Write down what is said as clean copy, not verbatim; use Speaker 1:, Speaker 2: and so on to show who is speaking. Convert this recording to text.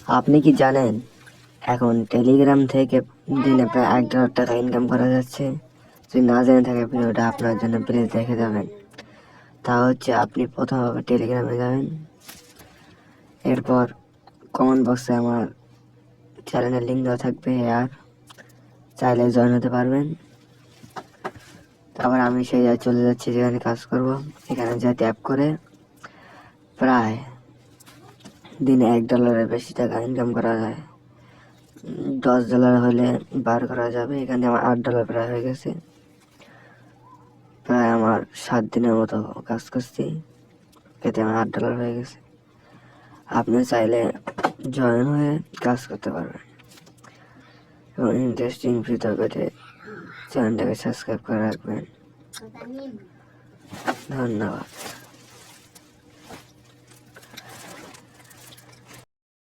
Speaker 1: আপনি কি জানেন এখন টেলিগ্রাম থেকে দিনে প্রায় $1 ইনকাম করা যাচ্ছে? যদি না জেনে থাকে ভিডিওটা আপনার জন্য প্লিজ দেখে যাবেন। তা হচ্ছে আপনি প্রথমে টেলিগ্রামে যাবেন, এরপর কমেন্ট বক্সে আমার চ্যানেলের লিঙ্ক দেওয়া থাকবে, আর চাইলে জয়েন হতে পারবেন। তারপর আমি সেই জায়গায় চলে যাচ্ছি যেখানে কাজ করব। এখানে যা ট্যাপ করে প্রায় দিনে $1 বেশি টাকা ইনকাম করা যায়। $10 হলে বার করা যাবে। এখানে আমার $8 প্রায় হয়ে গেছে। প্রায় আমার 7 দিনের মতো কাজ করছি, এতে আমার $8 হয়ে গেছে। আপনি চাইলে জয়েন হয়ে কাজ করতে পারবেন এবং ইন্টারেস্টিং ভিডিও পেতে চ্যানেলটাকে সাবস্ক্রাইব করে রাখবেন। ধন্যবাদ।